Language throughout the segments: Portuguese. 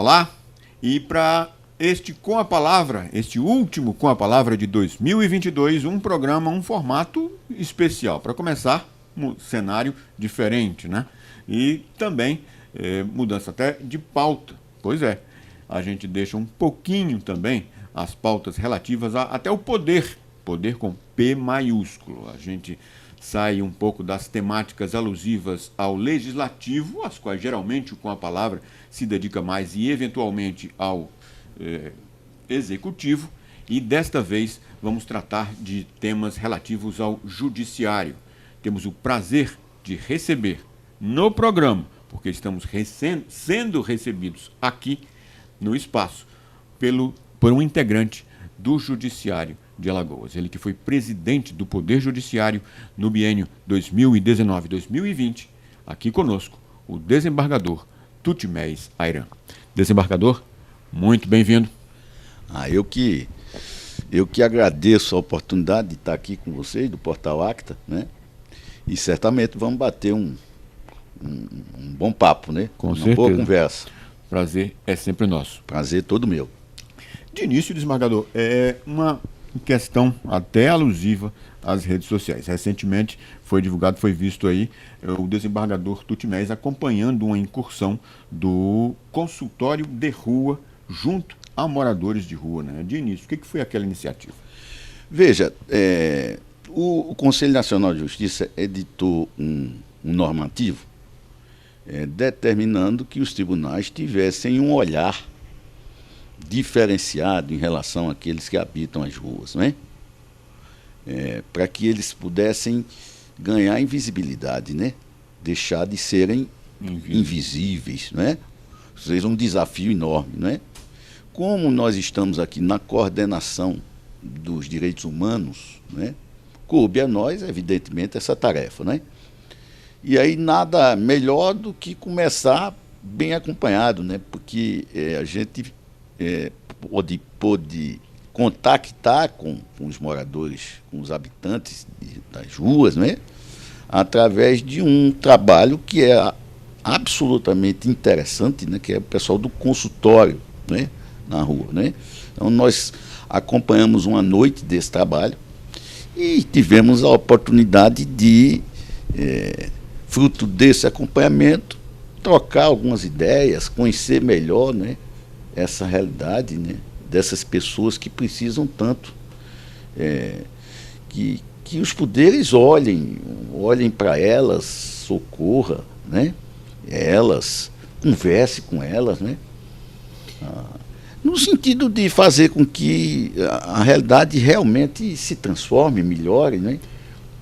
Olá, e para este Com a Palavra, este último Com a Palavra de 2022, um programa, um formato especial. Para começar, um cenário diferente, né? E também mudança até de pauta. Pois é, a gente deixa um pouquinho também as pautas relativas até o poder com P maiúsculo. A gente sai um pouco das temáticas alusivas ao legislativo, às quais geralmente Com a Palavra se dedica mais, e eventualmente ao executivo, e desta vez vamos tratar de temas relativos ao judiciário. Temos o prazer de receber no programa, porque estamos sendo recebidos aqui no espaço por um integrante do Judiciário de Alagoas. Ele que foi presidente do Poder Judiciário no biênio 2019-2020, aqui conosco, o desembargador Tutmés Ayran. Desembargador, muito bem-vindo. Eu que agradeço a oportunidade de estar aqui com vocês, do Portal Acta, né? E certamente vamos bater um bom papo, né? Com certeza. Boa conversa. Prazer é sempre nosso. Prazer todo meu. De início, desembargador, é uma questão até alusiva às redes sociais. Recentemente foi divulgado, foi visto aí o desembargador Tutmés acompanhando uma incursão do consultório de rua junto a moradores de rua, né? De início, o que foi aquela iniciativa? Veja, o Conselho Nacional de Justiça editou um normativo determinando que os tribunais tivessem um olhar diferenciado em relação àqueles que habitam as ruas, né? Para que eles pudessem ganhar invisibilidade, né? Deixar de serem invisíveis, né? Isso é um desafio enorme, né? Como nós estamos aqui na coordenação dos direitos humanos, né? Coube a nós, evidentemente, essa tarefa, né? E aí nada melhor do que começar bem acompanhado, né? Porque a gente pôde contactar com os moradores, com os habitantes das ruas, né? Através de um trabalho que é absolutamente interessante, né? Que é o pessoal do consultório, né? Na rua, né? Então nós acompanhamos uma noite desse trabalho e tivemos a oportunidade de, fruto desse acompanhamento, trocar algumas ideias, conhecer melhor, né? Essa realidade, né, dessas pessoas que precisam tanto, que os poderes olhem para elas, socorra, né, elas, converse com elas, né, no sentido de fazer com que a realidade realmente se transforme, melhore, né.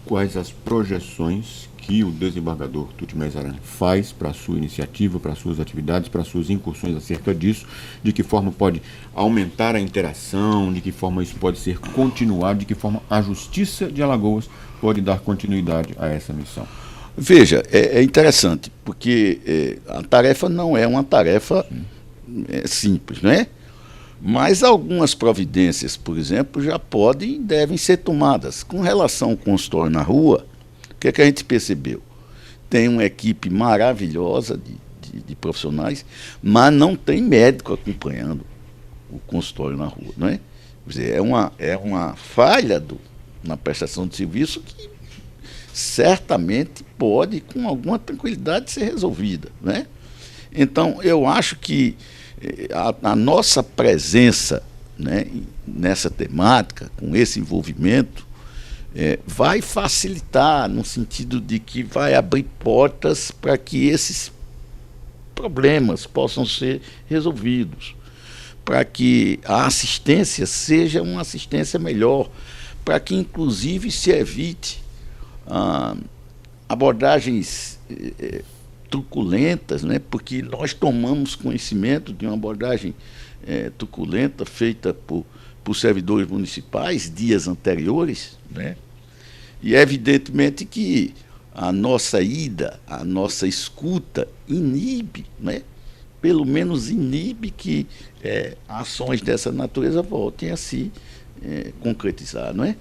Quais as projeções que o desembargador Tutmés Ayran faz para a sua iniciativa, para as suas atividades, para as suas incursões acerca disso? De que forma pode aumentar a interação, de que forma isso pode ser continuado, de que forma a Justiça de Alagoas pode dar continuidade a essa missão? Veja, é interessante, porque a tarefa não é uma tarefa simples, não é? Mas algumas providências, por exemplo, já podem e devem ser tomadas. Com relação ao consultório na rua, o que é que a gente percebeu? Tem uma equipe maravilhosa de profissionais, mas não tem médico acompanhando o consultório na rua, não é? Quer dizer, é uma falha na prestação de serviço que certamente pode, com alguma tranquilidade, ser resolvida, né? Então, eu acho que a nossa presença, né, nessa temática, com esse envolvimento, vai facilitar, no sentido de que vai abrir portas para que esses problemas possam ser resolvidos, para que a assistência seja uma assistência melhor, para que inclusive se evite abordagens truculentas, né? Porque nós tomamos conhecimento de uma abordagem truculenta feita por servidores municipais dias anteriores, né? E é evidentemente que a nossa ida, a nossa escuta inibe, né? Pelo menos inibe que ações dessa natureza voltem a se concretizar, não é?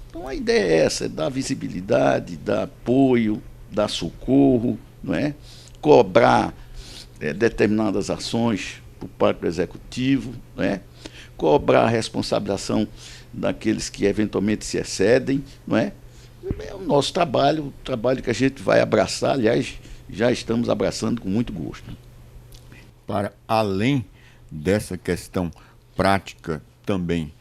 Então a ideia é essa, é dar visibilidade, dar apoio, dar socorro, não é? Cobrar determinadas ações por parte do Executivo, né? Cobrar a responsabilização daqueles que eventualmente se excedem, não é? É o nosso trabalho, o trabalho que a gente vai abraçar, aliás, já estamos abraçando com muito gosto. Para além dessa questão prática também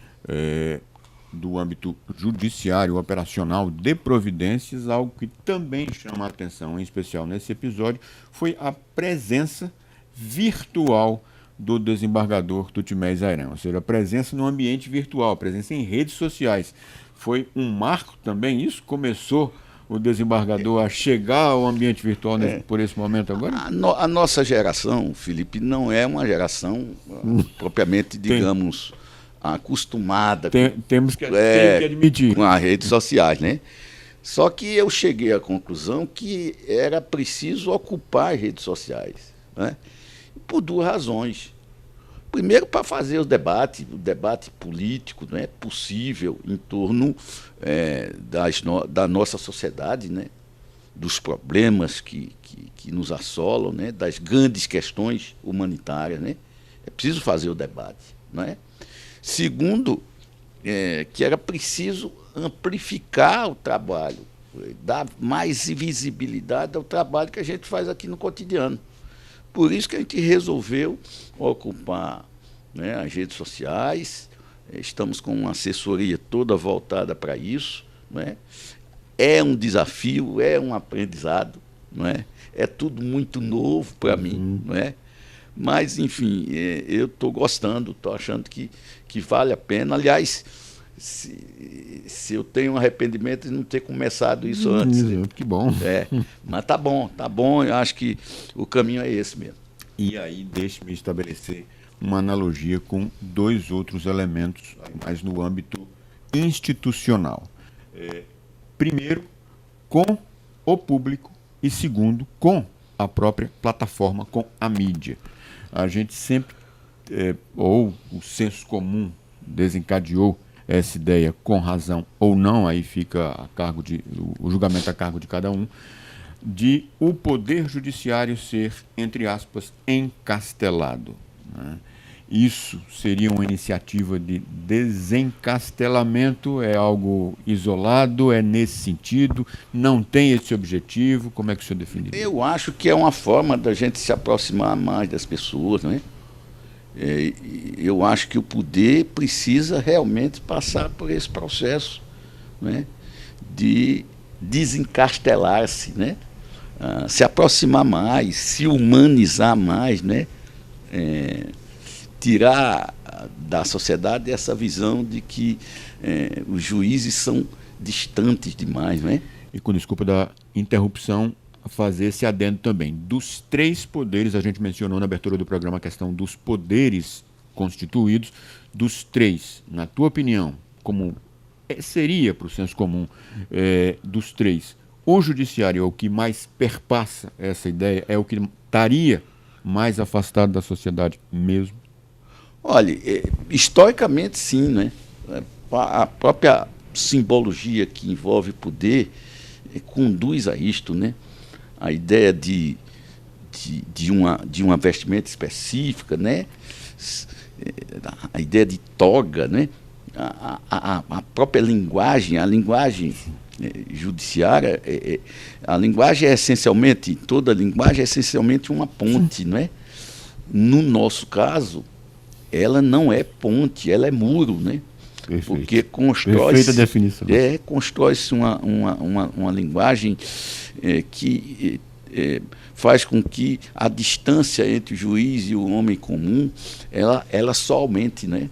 do âmbito judiciário, operacional, de providências, algo que também chama a atenção, em especial nesse episódio, foi a presença virtual do desembargador Tutimés Airão, ou seja, a presença no ambiente virtual, a presença em redes sociais. Foi um marco também isso? Começou o desembargador a chegar ao ambiente virtual por esse momento agora? A nossa geração, Felipe, não é uma geração propriamente, digamos, acostumada temos que admitir com as redes sociais, né? Só que eu cheguei à conclusão que era preciso ocupar as redes sociais, né? Por duas razões. Primeiro, para fazer o debate político, né, possível em torno da nossa sociedade, né, dos problemas que nos assolam, né, das grandes questões humanitárias, né. É preciso fazer o debate, não é? Segundo, que era preciso amplificar o trabalho, dar mais visibilidade ao trabalho que a gente faz aqui no cotidiano. Por isso que a gente resolveu ocupar, né, as redes sociais, estamos com uma assessoria toda voltada para isso, né? É um desafio, é um aprendizado, não é? É tudo muito novo para mim, não é? Mas, enfim, eu estou gostando, estou achando que vale a pena. Aliás, se eu tenho um arrependimento de não ter começado isso antes. Que bom. Mas tá bom, eu acho que o caminho é esse mesmo. E aí, deixe-me estabelecer uma analogia com dois outros elementos, mas no âmbito institucional. Primeiro, com o público, e segundo, com a própria plataforma, com a mídia. A gente sempre, ou o senso comum desencadeou essa ideia com razão ou não, aí fica a cargo o julgamento a cargo de cada um, de o poder judiciário ser, entre aspas, encastelado, né? Isso seria uma iniciativa de desencastelamento? É algo isolado? É nesse sentido? Não tem esse objetivo? Como é que o senhor definiria? Eu acho que é uma forma da gente se aproximar mais das pessoas, né? Eu acho que o poder precisa realmente passar por esse processo, né, de desencastelar-se, né? Se aproximar mais, se humanizar mais, né? Tirar da sociedade essa visão de que os juízes são distantes demais, né? E com desculpa da interrupção, fazer esse adendo também. Dos três poderes, a gente mencionou na abertura do programa a questão dos poderes constituídos, dos três, na tua opinião, como seria para o senso comum, dos três, o judiciário é o que mais perpassa essa ideia, é o que estaria mais afastado da sociedade mesmo? Olha, historicamente sim, né? A própria simbologia que envolve poder conduz a isto, né? A ideia de uma vestimenta específica, né? A ideia de toga, né? A própria linguagem, a linguagem judiciária, a linguagem é essencialmente, toda linguagem é essencialmente uma ponte, não é? No nosso caso, ela não é ponte, ela é muro, né? Perfeito. Porque constrói-se uma linguagem que faz com que a distância entre o juiz e o homem comum ela só aumente, né?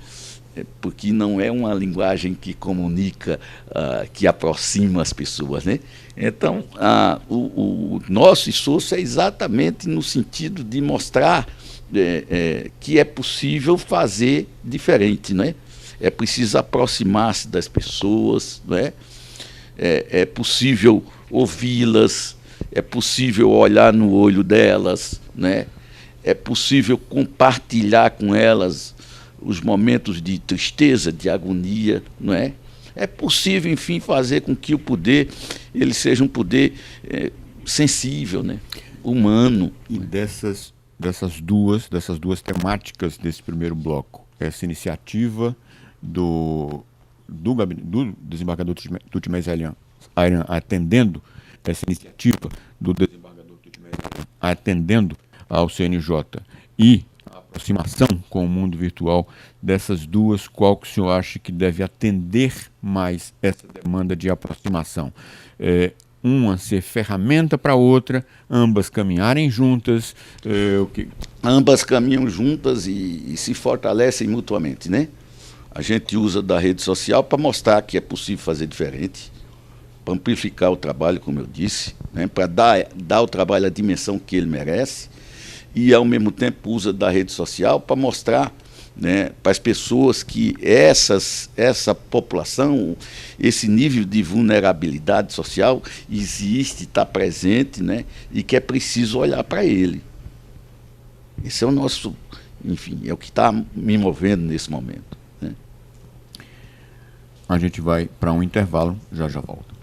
Porque não é uma linguagem que comunica, que aproxima as pessoas, né? Então, o nosso esforço é exatamente no sentido de mostrar que é possível fazer diferente, né? É preciso aproximar-se das pessoas, né? É possível ouvi-las, é possível olhar no olho delas, né? É possível compartilhar com elas os momentos de tristeza, de agonia, não é? É possível, enfim, fazer com que o poder ele seja um poder sensível, né? Humano. E dessas dessas duas temáticas desse primeiro bloco. Essa iniciativa do desembargador Tutimés Ayran atendendo essa iniciativa do desembargador Tutimés Ayran atendendo ao CNJ e a aproximação com o mundo virtual dessas duas, qual que o senhor acha que deve atender mais essa demanda de aproximação? Uma ser ferramenta para a outra, ambas caminharem juntas? Ambas caminham juntas e se fortalecem mutuamente, né? A gente usa da rede social para mostrar que é possível fazer diferente, para amplificar o trabalho, como eu disse, né? Para dar ao trabalho a dimensão que ele merece, e ao mesmo tempo usa da rede social para mostrar, né, para as pessoas que essa população, esse nível de vulnerabilidade social existe, está presente, né, e que é preciso olhar para ele. Esse é o nosso, enfim, é o que está me movendo nesse momento, né? A gente vai para um intervalo, já volta.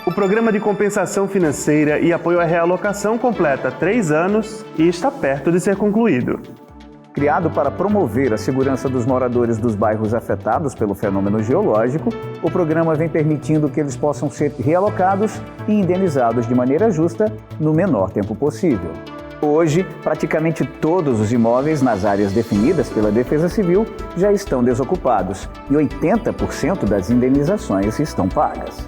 O Programa de Compensação Financeira e Apoio à Realocação completa 3 anos e está perto de ser concluído. Criado para promover a segurança dos moradores dos bairros afetados pelo fenômeno geológico, o programa vem permitindo que eles possam ser realocados e indenizados de maneira justa no menor tempo possível. Hoje, praticamente todos os imóveis nas áreas definidas pela Defesa Civil já estão desocupados e 80% das indenizações estão pagas.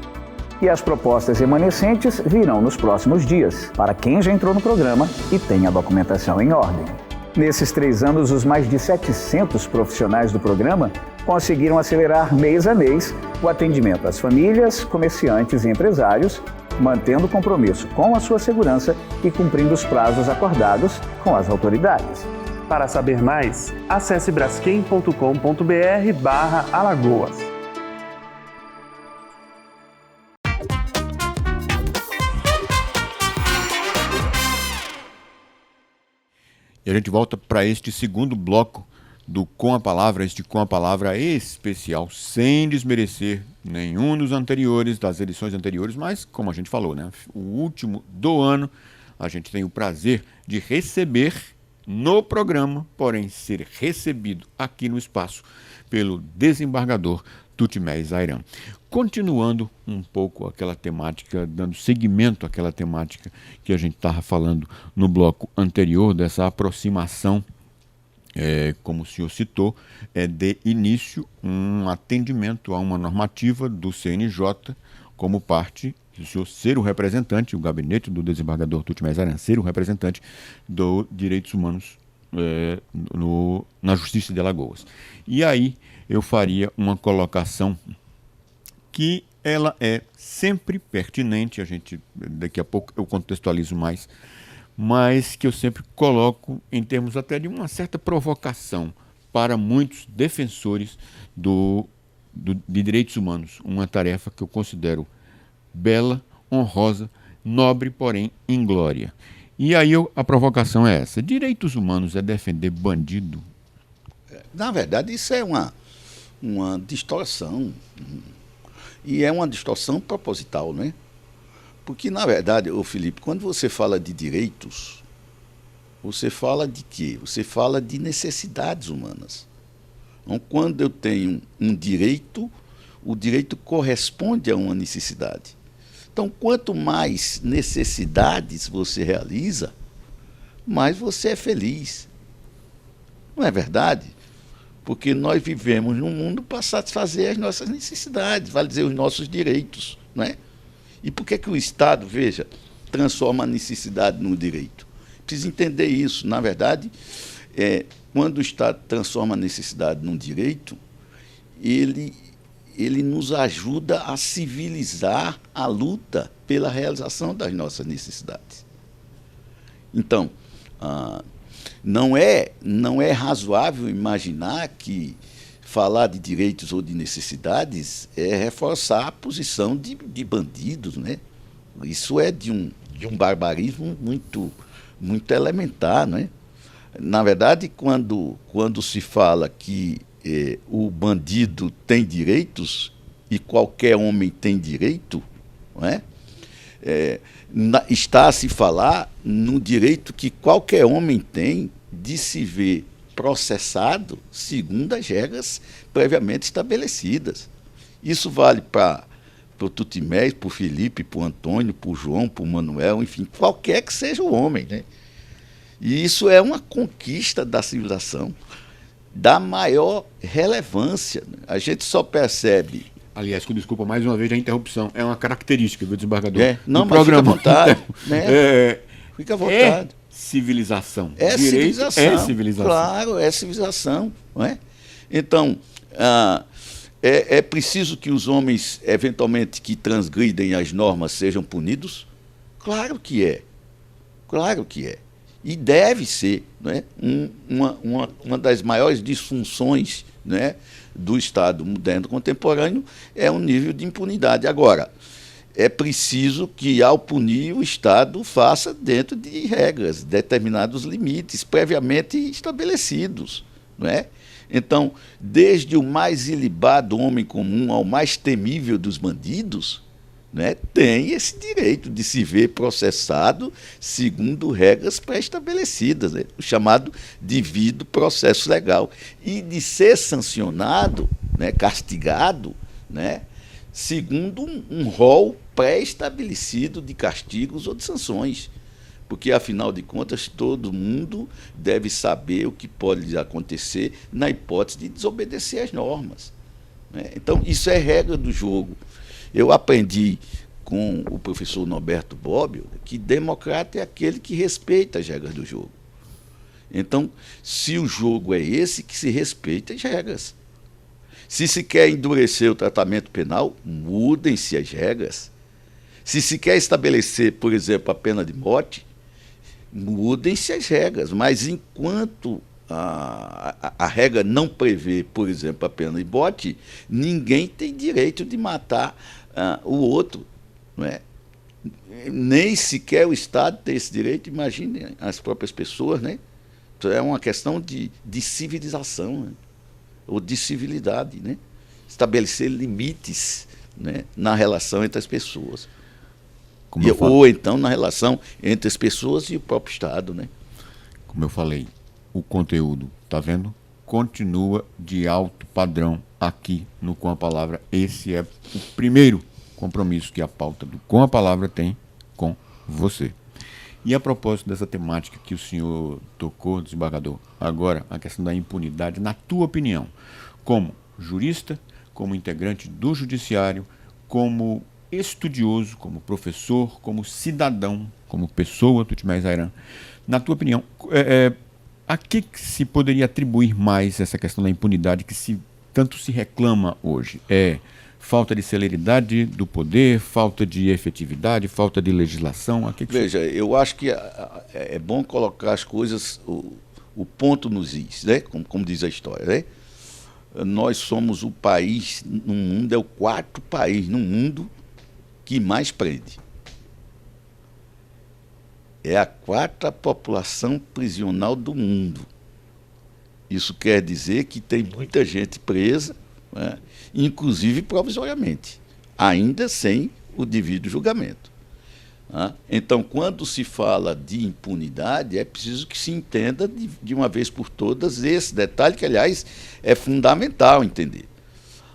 E as propostas remanescentes virão nos próximos dias, para quem já entrou no programa e tem a documentação em ordem. Nesses 3 anos, os mais de 700 profissionais do programa conseguiram acelerar mês a mês o atendimento às famílias, comerciantes e empresários, mantendo o compromisso com a sua segurança e cumprindo os prazos acordados com as autoridades. Para saber mais, acesse braskem.com.br/Alagoas. E a gente volta para este segundo bloco do Com a Palavra, Com a Palavra especial, sem desmerecer nenhum dos anteriores, das edições anteriores, mas, como a gente falou, né, o último do ano, a gente tem o prazer de receber no programa, porém ser recebido aqui no espaço pelo desembargador Tutimés Ayran. Continuando um pouco aquela temática, dando seguimento àquela temática que a gente estava falando no bloco anterior, dessa aproximação, como o senhor citou, de início um atendimento a uma normativa do CNJ como parte do senhor ser o representante, o gabinete do desembargador Tutimés Ayran ser o representante dos direitos humanos na Justiça de Alagoas. E aí eu faria uma colocação que ela é sempre pertinente, daqui a pouco eu contextualizo mais, mas que eu sempre coloco em termos até de uma certa provocação para muitos defensores de direitos humanos, uma tarefa que eu considero bela, honrosa, nobre, porém inglória. E aí a provocação é essa: direitos humanos é defender bandido? Na verdade, isso é uma distorção. E é uma distorção proposital, né? Porque, na verdade, Felipe, quando você fala de direitos, você fala de quê? Você fala de necessidades humanas. Então, quando eu tenho um direito, o direito corresponde a uma necessidade. Então, quanto mais necessidades você realiza, mais você é feliz. Não é verdade? Porque nós vivemos num mundo para satisfazer as nossas necessidades, vale dizer, os nossos direitos, não é? E por que o Estado, veja, transforma a necessidade no direito? Precisa entender isso. Na verdade, quando o Estado transforma a necessidade num direito, ele nos ajuda a civilizar a luta pela realização das nossas necessidades. Então, não é razoável imaginar que falar de direitos ou de necessidades é reforçar a posição de bandidos, né? Isso é de um barbarismo muito, muito elementar, né? Na verdade, quando se fala que o bandido tem direitos e qualquer homem tem direito, não é? Está a se falar no direito que qualquer homem tem de se ver processado segundo as regras previamente estabelecidas. Isso vale para o Tutimés, para o Felipe, para o Antônio, para o João, para o Manuel, enfim, qualquer que seja o homem, né? E isso é uma conquista da civilização da maior relevância. A gente só percebe... Aliás, desculpa mais uma vez a interrupção. É uma característica do desembargador. Não, do mas programa. fica à vontade. Né? Fica à vontade. Civilização. É Direito civilização. É civilização. Claro, é civilização. Não é? Então, é preciso que os homens, eventualmente, que transgridem as normas sejam punidos? Claro que é. Claro que é. E deve ser, não é? Uma das maiores disfunções, né, do Estado moderno contemporâneo é o nível de impunidade. Agora, é preciso que, ao punir, o Estado faça dentro de regras, determinados limites previamente estabelecidos, não é? Então, desde o mais ilibado homem comum ao mais temível dos bandidos, né, tem esse direito de se ver processado segundo regras pré-estabelecidas, né, o chamado devido processo legal, e de ser sancionado, né, castigado, né, segundo um rol pré-estabelecido de castigos ou de sanções, porque, afinal de contas, todo mundo deve saber o que pode acontecer na hipótese de desobedecer às normas, né? Então, isso é regra do jogo. Eu aprendi com o professor Norberto Bobbio que democrata é aquele que respeita as regras do jogo. Então, se o jogo é esse, que se respeita as regras. Se quer endurecer o tratamento penal, mudem-se as regras. Se quer estabelecer, por exemplo, a pena de morte, mudem-se as regras. Mas enquanto a regra não prevê, por exemplo, a pena de morte, ninguém tem direito de matar o outro, não é? Nem sequer o Estado tem esse direito, imagine as próprias pessoas, né? Então, é uma questão de civilização, né? Ou de civilidade, né? Estabelecer limites, né, na relação entre as pessoas. Ou então na relação entre as pessoas e o próprio Estado, né? Como eu falei, o conteúdo, tá vendo? Continua de alto padrão aqui no Com a Palavra. Esse é o primeiro compromisso que a pauta do Com a Palavra tem com você. E a propósito dessa temática que o senhor tocou, desembargador, agora a questão da impunidade, na tua opinião, como jurista, como integrante do judiciário, como estudioso, como professor, como cidadão, como pessoa, Tutimés Ayran, na tua opinião, a que se poderia atribuir mais essa questão da impunidade que tanto se reclama hoje? É falta de celeridade do poder, falta de efetividade, falta de legislação? Veja, eu acho que é bom colocar as coisas, o ponto nos is, né? Como diz a história, né? Nós somos o país no mundo, é o quarto país no mundo que mais prende. É a quarta população prisional do mundo. Isso quer dizer que tem muita gente presa, né, inclusive provisoriamente, ainda sem o devido julgamento. Né? Então, quando se fala de impunidade, é preciso que se entenda de uma vez por todas esse detalhe, que, aliás, é fundamental entender.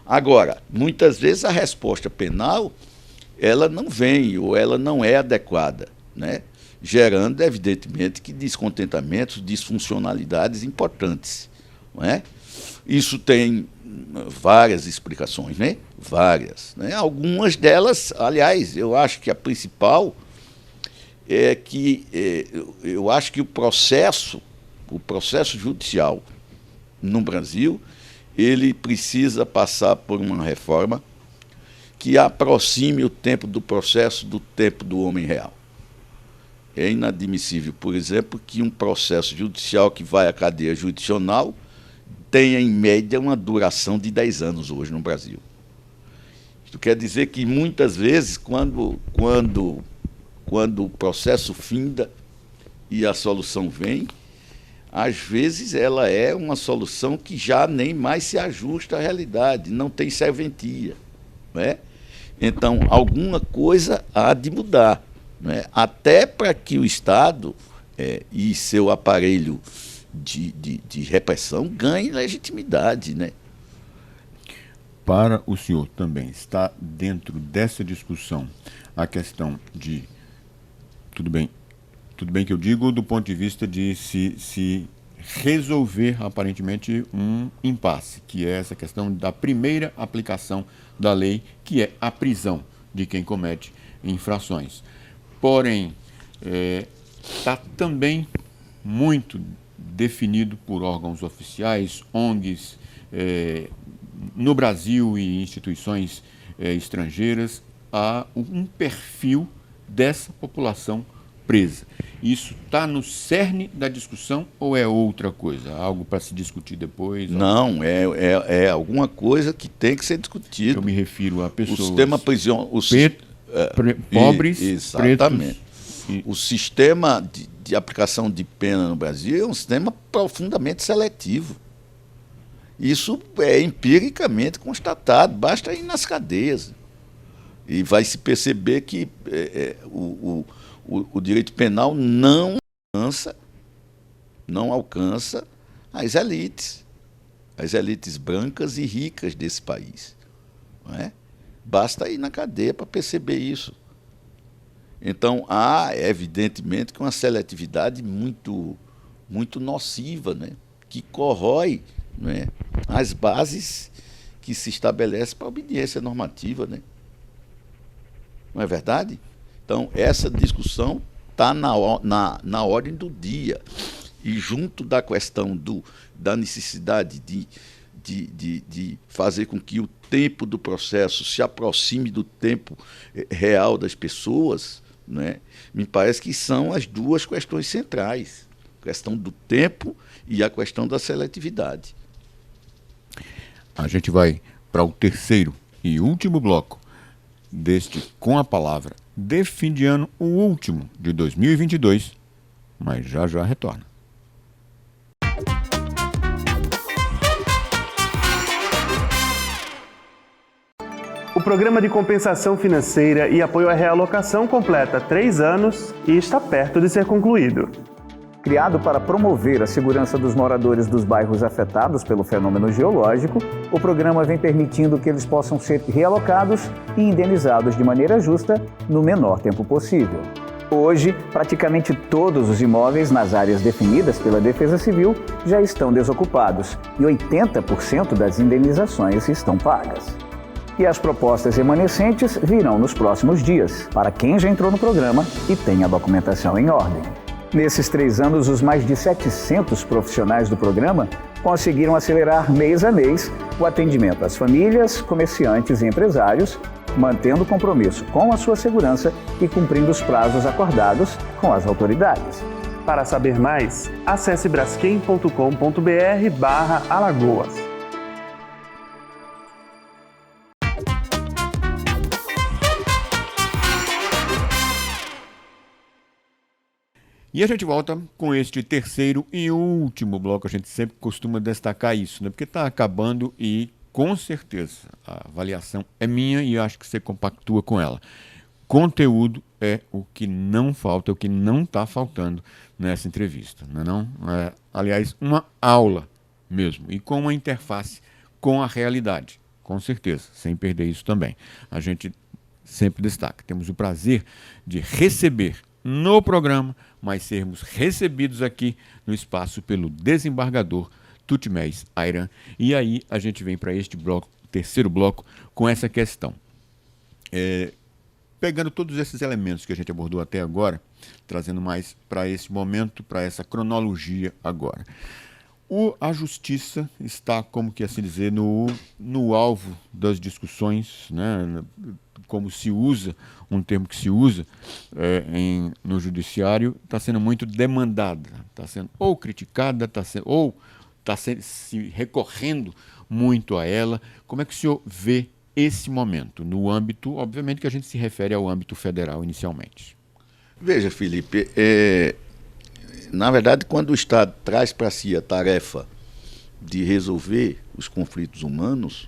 Agora, muitas vezes a resposta penal ela não vem ou ela não é adequada, né? Gerando, evidentemente, que descontentamentos, disfuncionalidades importantes, não é? Isso tem várias explicações, né? Várias, né? Algumas delas, aliás, eu acho que a principal é que eu acho que o processo judicial no Brasil, ele precisa passar por uma reforma que aproxime o tempo do processo do tempo do homem real. É inadmissível, por exemplo, que um processo judicial que vai à cadeia judicional tenha, em média, uma duração de 10 anos hoje no Brasil. Isso quer dizer que, muitas vezes, quando o processo finda e a solução vem, às vezes ela é uma solução que já nem mais se ajusta à realidade, não tem serventia, não é? Então, alguma coisa há de mudar, né? Até para que o Estado e seu aparelho de repressão ganhe legitimidade, né? Para o senhor também está dentro dessa discussão a questão de, tudo bem que eu digo do ponto de vista de se resolver aparentemente um impasse, que é essa questão da primeira aplicação da lei, que é a prisão de quem comete infrações. Porém, está também muito definido por órgãos oficiais, ONGs, no Brasil e instituições estrangeiras, há um perfil dessa população presa. Isso está no cerne da discussão ou é outra coisa? Algo para se discutir depois? Não, é alguma coisa que tem que ser discutida. Eu me refiro a pessoas... O sistema prisional... pobres, exatamente. Pretos. O sistema de aplicação de pena no Brasil é um sistema profundamente seletivo. Isso é empiricamente constatado, basta ir nas cadeias. E vai se perceber que o direito penal não alcança as elites brancas e ricas desse país. Não é? Basta ir na cadeia para perceber isso. Então, há, evidentemente, que uma seletividade muito, muito nociva, né? Que corrói, né, as bases que se estabelecem para a obediência normativa, né? Não é verdade? Então, essa discussão está na ordem do dia. E junto da questão da necessidade de fazer com que o tempo do processo se aproxime do tempo real das pessoas, né, me parece que são as duas questões centrais. A questão do tempo e a questão da seletividade. A gente vai para o terceiro e último bloco deste Com a Palavra de fim de ano, o último de 2022, mas já retorna. O Programa de Compensação Financeira e Apoio à Realocação completa 3 anos e está perto de ser concluído. Criado para promover a segurança dos moradores dos bairros afetados pelo fenômeno geológico, o programa vem permitindo que eles possam ser realocados e indenizados de maneira justa no menor tempo possível. Hoje, praticamente todos os imóveis nas áreas definidas pela Defesa Civil já estão desocupados e 80% das indenizações estão pagas. E as propostas remanescentes virão nos próximos dias, para quem já entrou no programa e tem a documentação em ordem. Nesses 3 anos, os mais de 700 profissionais do programa conseguiram acelerar mês a mês o atendimento às famílias, comerciantes e empresários, mantendo o compromisso com a sua segurança e cumprindo os prazos acordados com as autoridades. Para saber mais, acesse braskem.com.br/Alagoas. E a gente volta com este terceiro e último bloco. A gente sempre costuma destacar isso, né? Porque está acabando e, com certeza, a avaliação é minha e acho que você compactua com ela. Conteúdo é o que não falta, é o que não está faltando nessa entrevista, não é não? Aliás, uma aula mesmo, e com uma interface com a realidade, com certeza, sem perder isso também. A gente sempre destaca. Temos o prazer de receber no programa, mas sermos recebidos aqui no espaço pelo desembargador Tutmés Ayran. E aí a gente vem para este bloco, terceiro bloco, com essa questão. Pegando todos esses elementos que a gente abordou até agora, trazendo mais para esse momento, para essa cronologia agora. A justiça está, como que assim dizer, no alvo das discussões, né? Como se usa, um termo que se usa no judiciário, está sendo muito demandada, está sendo ou criticada, está se recorrendo muito a ela. Como é que o senhor vê esse momento, no âmbito, obviamente que a gente se refere ao âmbito federal inicialmente? Veja, Felipe, na verdade, quando o Estado traz para si a tarefa de resolver os conflitos humanos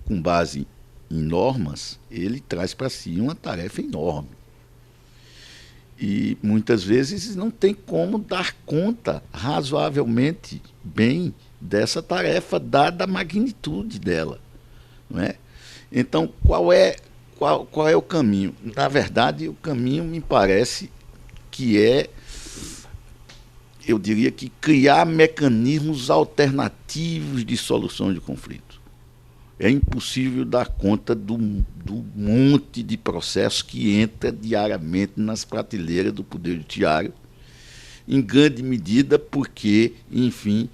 com base em normas, ele traz para si uma tarefa enorme. E muitas vezes não tem como dar conta razoavelmente bem dessa tarefa, dada a magnitude dela, não é? Então, qual é o caminho? Na verdade, o caminho me parece que eu diria que criar mecanismos alternativos de solução de conflito. É impossível dar conta do monte de processos que entra diariamente nas prateleiras do Poder Judiciário, em grande medida porque, enfim,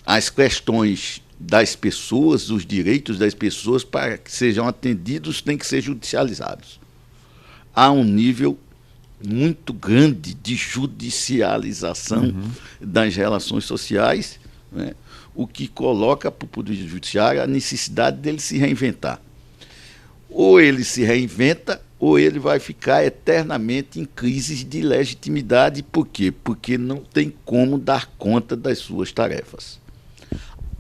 as questões das pessoas, os direitos das pessoas, para que sejam atendidos, têm que ser judicializados. Há um nível muito grande de judicialização das relações sociais, né? O que coloca para o Poder Judiciário a necessidade dele se reinventar. Ou ele se reinventa, ou ele vai ficar eternamente em crises de legitimidade. Por quê? Porque não tem como dar conta das suas tarefas.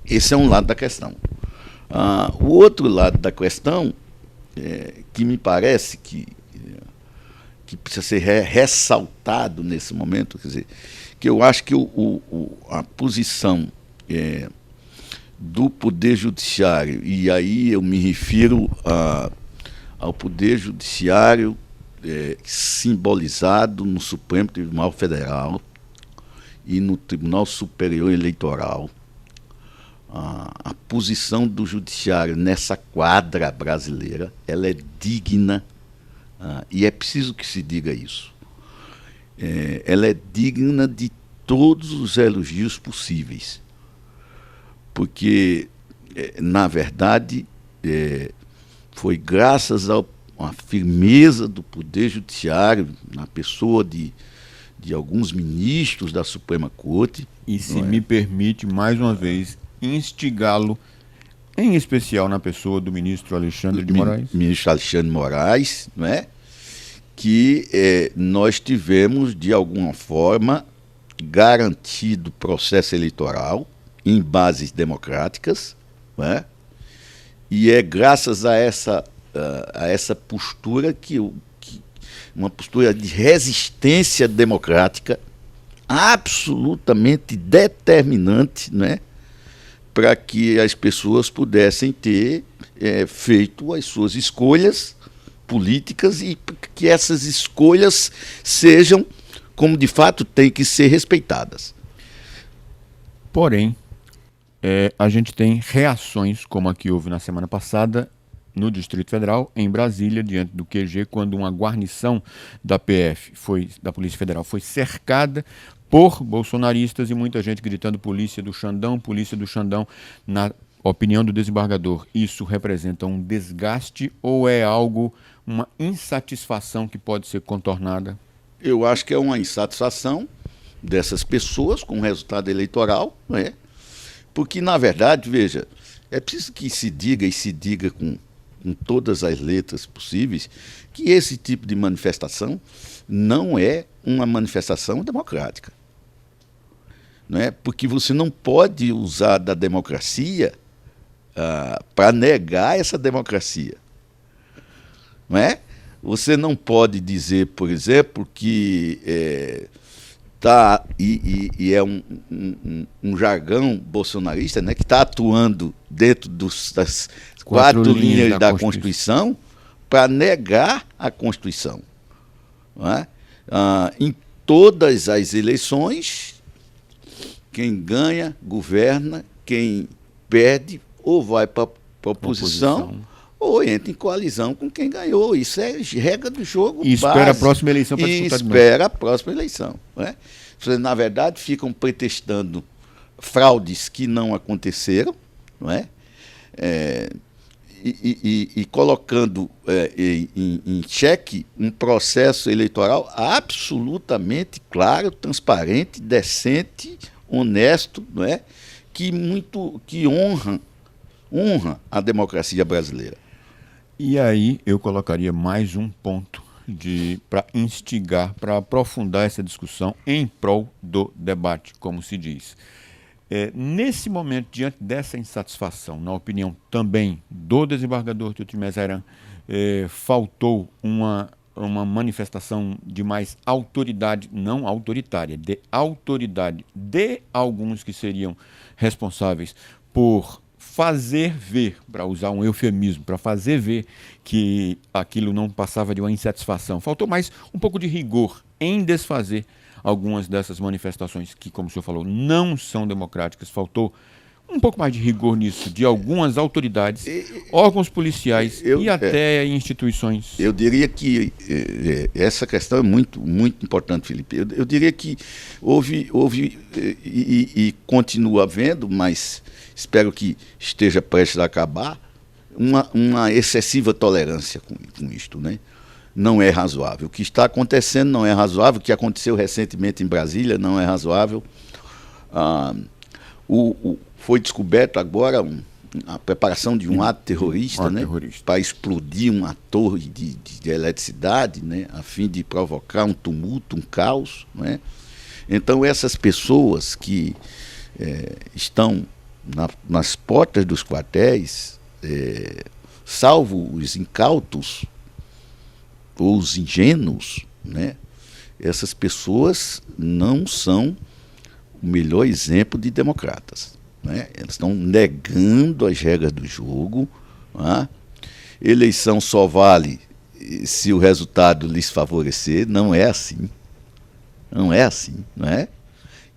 Esse é um lado da questão. O outro lado da questão, que me parece que precisa ser ressaltado nesse momento, quer dizer, que eu acho que a posição do Poder Judiciário, e aí eu me refiro ao Poder Judiciário simbolizado no Supremo Tribunal Federal e no Tribunal Superior Eleitoral, a posição do Judiciário nessa quadra brasileira, ela é digna, e é preciso que se diga isso. Ela é digna de todos os elogios possíveis, porque, na verdade, foi graças à firmeza do Poder Judiciário, na pessoa de alguns ministros da Suprema Corte. E se me permite, mais uma vez, instigá-lo, em especial na pessoa do ministro Alexandre de Moraes. Ministro Alexandre de Moraes, não é? Que nós tivemos, de alguma forma, garantido processo eleitoral em bases democráticas, não é? E é graças a essa postura uma postura de resistência democrática absolutamente determinante, né, para que as pessoas pudessem ter feito as suas escolhas políticas e que essas escolhas sejam, como de fato têm que ser, respeitadas. Porém, a gente tem reações, como a que houve na semana passada, no Distrito Federal, em Brasília, diante do QG, quando uma guarnição da da Polícia Federal, foi cercada por bolsonaristas e muita gente gritando polícia do Xandão, na opinião do desembargador. Isso representa um desgaste ou é uma insatisfação que pode ser contornada? Eu acho que é uma insatisfação dessas pessoas com o resultado eleitoral, né? Porque, na verdade, veja, é preciso que se diga com todas as letras possíveis, que esse tipo de manifestação não é uma manifestação democrática. Não é? Porque você não pode usar da democracia para negar essa democracia. Não é? Você não pode dizer, por exemplo, que é um jargão bolsonarista, né, que está atuando dentro das quatro linhas da Constituição para negar a Constituição. Não é? Em todas as eleições, quem ganha, governa, quem perde, ou vai para a oposição, ou entra em coalizão com quem ganhou. Isso é regra do jogo. E espera a próxima eleição para disputar de novo. Espera a próxima eleição. Não é? Na verdade, ficam pretextando fraudes que não aconteceram, não é? E colocando em xeque um processo eleitoral absolutamente claro, transparente, decente, honesto, não é? Que honra a democracia brasileira. E aí eu colocaria mais um ponto para instigar, para aprofundar essa discussão em prol do debate, como se diz. Nesse momento, diante dessa insatisfação, na opinião também do desembargador Tiltri Mesairan, faltou uma manifestação de mais autoridade, não autoritária, de autoridade de alguns que seriam responsáveis por fazer ver, para usar um eufemismo, para fazer ver que aquilo não passava de uma insatisfação. Faltou mais um pouco de rigor em desfazer algumas dessas manifestações que, como o senhor falou, não são democráticas. Faltou um pouco mais de rigor nisso, de algumas autoridades, órgãos policiais e até instituições. Eu diria que essa questão é muito, muito importante, Felipe. Eu diria que houve e continua havendo, mas espero que esteja prestes a acabar, uma excessiva tolerância com isto, né? Não é razoável. O que está acontecendo não é razoável. O que aconteceu recentemente em Brasília não é razoável. Foi descoberto agora a preparação de um ato terrorista, né, para explodir uma torre de eletricidade, né, a fim de provocar um tumulto, um caos, né? Então essas pessoas que estão nas portas dos quartéis, salvo os incautos ou os ingênuos, né, essas pessoas não são o melhor exemplo de democratas, né? Elas estão negando as regras do jogo. Né? Eleição só vale se o resultado lhes favorecer. Não é assim. Não é assim, não é?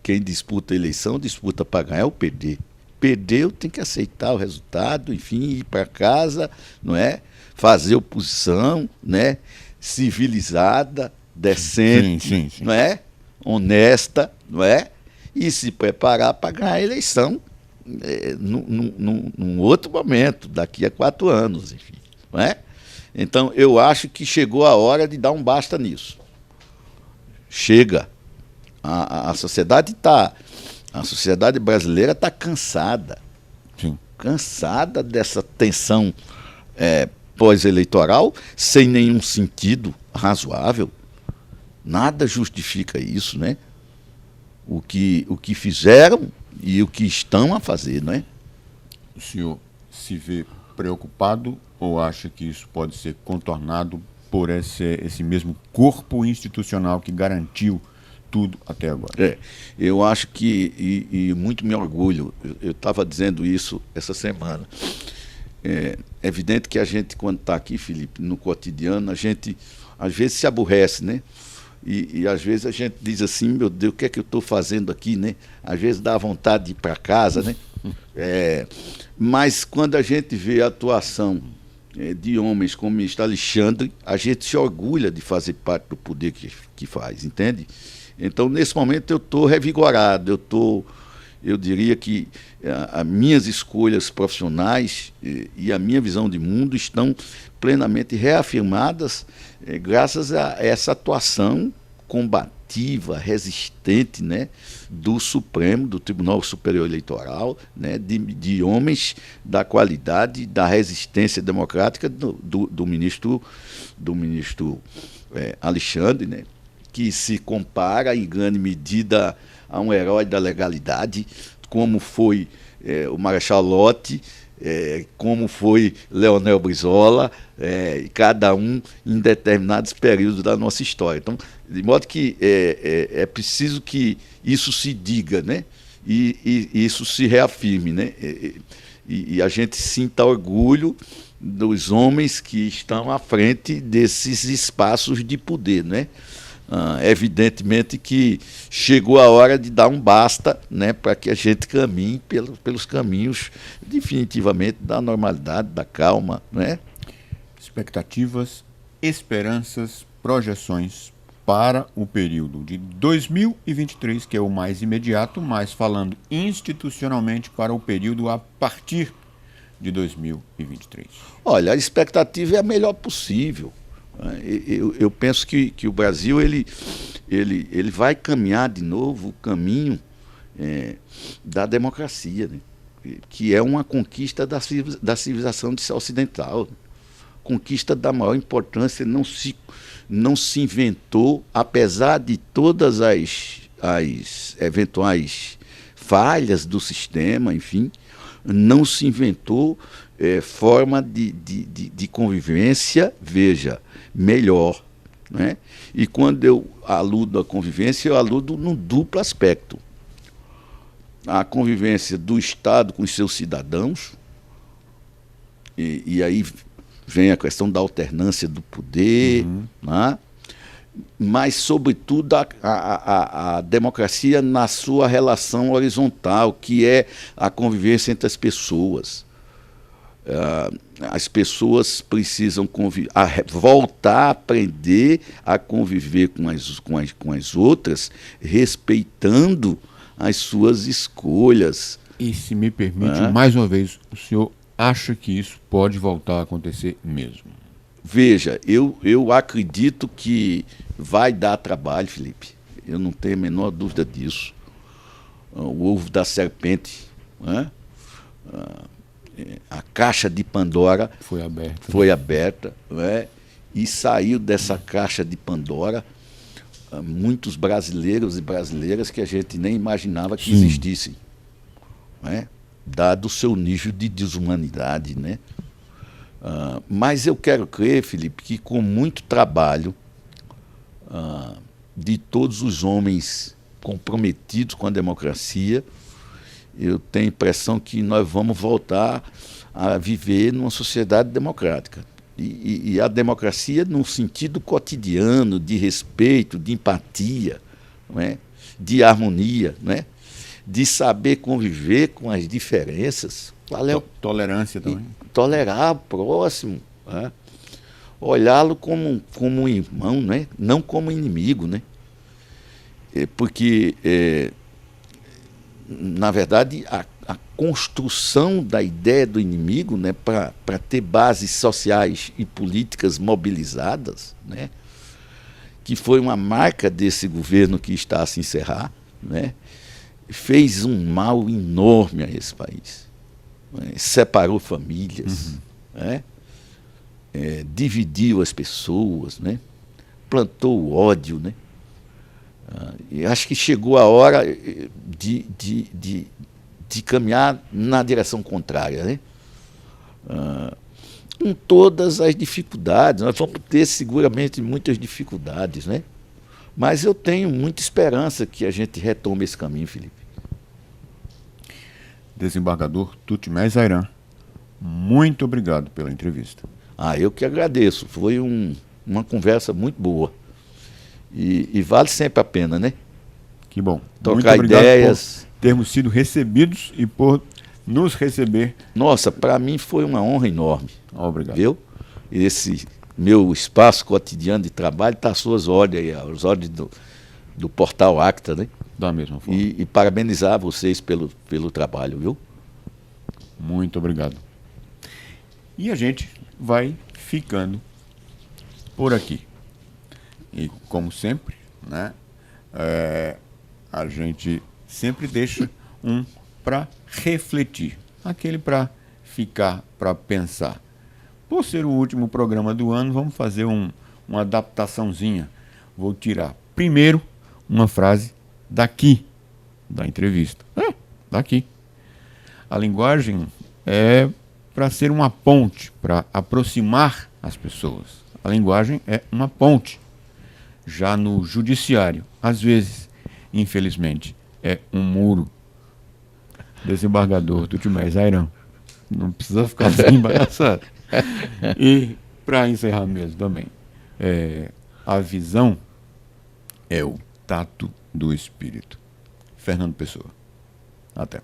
Quem disputa a eleição disputa para ganhar ou perder. Perdeu, tem que aceitar o resultado, enfim, ir para casa, não é? Fazer oposição, né? Civilizada, decente, sim. Não é? Honesta, não é? E se preparar para ganhar a eleição num outro momento, daqui a 4 anos, enfim, não é? Então, eu acho que chegou a hora de dar um basta nisso. Chega. A sociedade brasileira está cansada. Sim. Cansada dessa tensão pós-eleitoral, sem nenhum sentido razoável. Nada justifica isso, né? O que fizeram e o que estão a fazer, não é? O senhor se vê preocupado ou acha que isso pode ser contornado por esse mesmo corpo institucional que garantiu tudo até agora? Eu acho que, e muito me orgulho, eu estava dizendo isso essa semana, é evidente que a gente, quando está aqui, Felipe, no cotidiano, a gente às vezes se aborrece, né? E às vezes a gente diz assim, meu Deus, o que é que eu estou fazendo aqui, né? Às vezes dá vontade de ir para casa, né? Mas quando a gente vê a atuação de homens como o ministro Alexandre, a gente se orgulha de fazer parte do poder que faz, entende? Então, nesse momento, eu estou revigorado, eu diria que as minhas escolhas profissionais e a minha visão de mundo estão plenamente reafirmadas graças a essa atuação combativa, resistente, né, do Supremo, do Tribunal Superior Eleitoral, né, de homens da qualidade, da resistência democrática do ministro Alexandre, né, que se compara em grande medida a um herói da legalidade, como foi o Marechal Lott, como foi Leonel Brizola, cada um em determinados períodos da nossa história. Então, de modo que é preciso que isso se diga, né? E isso se reafirme, né? E a gente sinta orgulho dos homens que estão à frente desses espaços de poder, né? Evidentemente que chegou a hora de dar um basta, né, para que a gente caminhe pelos caminhos definitivamente da normalidade, da calma, né? Expectativas, esperanças, projeções para o período de 2023, que é o mais imediato, mas falando institucionalmente para o período a partir de 2023. Olha, a expectativa é a melhor possível. Eu penso que o Brasil ele vai caminhar de novo o caminho da democracia, né? Que é uma conquista da civilização ocidental, conquista da maior importância, não se inventou, apesar de todas as eventuais falhas do sistema, enfim, não se inventou forma de convivência, veja, melhor. Né? E quando eu aludo à convivência, eu aludo num duplo aspecto. A convivência do Estado com os seus cidadãos, e aí vem a questão da alternância do poder, né? Mas, sobretudo, a democracia na sua relação horizontal, que é a convivência entre as pessoas. As pessoas precisam voltar a aprender a conviver com as outras, respeitando as suas escolhas. E, se me permite, mais uma vez, o senhor acha que isso pode voltar a acontecer mesmo? Veja, eu acredito que vai dar trabalho, Felipe. Eu não tenho a menor dúvida disso. O ovo da serpente, né? A caixa de Pandora foi aberta, né? E saiu dessa caixa de Pandora muitos brasileiros e brasileiras que a gente nem imaginava que existissem, né? Dado o seu nível de desumanidade, né? Mas eu quero crer, Felipe, que com muito trabalho de todos os homens comprometidos com a democracia, eu tenho a impressão que nós vamos voltar a viver numa sociedade democrática. E a democracia num sentido cotidiano, de respeito, de empatia, não é? De harmonia, não é? De saber conviver com as diferenças. Tolerância também. Tolerar o próximo, né? Olhá-lo como um irmão, né? Não como inimigo, né? Porque, na verdade, a construção da ideia do inimigo, né, para ter bases sociais e políticas mobilizadas, né, que foi uma marca desse governo que está a se encerrar, né, fez um mal enorme a esse país. Né, separou famílias, né, dividiu as pessoas, né, plantou o ódio, né. E acho que chegou a hora de caminhar na direção contrária, né? Com todas as dificuldades. Nós vamos ter seguramente muitas dificuldades, né? Mas eu tenho muita esperança que a gente retome esse caminho, Felipe. Desembargador Tutimés Ayran, muito obrigado pela entrevista. Eu que agradeço. Foi uma conversa muito boa. E vale sempre a pena, né? Que bom. Trocar muito obrigado ideias. Por termos sido recebidos e por nos receber. Nossa, para mim foi uma honra enorme. Obrigado. Viu? Esse meu espaço cotidiano de trabalho está às suas ordens aí, às ordens do Portal Acta, né? Da mesma forma. E parabenizar vocês pelo trabalho, viu? Muito obrigado. E a gente vai ficando por aqui. E, como sempre, né, a gente sempre deixa um para refletir, aquele para ficar, para pensar. Por ser o último programa do ano, vamos fazer uma adaptaçãozinha. Vou tirar primeiro uma frase daqui, da entrevista. Daqui. A linguagem é para ser uma ponte, para aproximar as pessoas. A linguagem é uma ponte. Já no judiciário, às vezes, infelizmente, é um muro. Desembargador Tutimés Ayran, não precisa ficar assim embaraçado. E, para encerrar mesmo também, a visão é o tato do espírito. Fernando Pessoa. Até.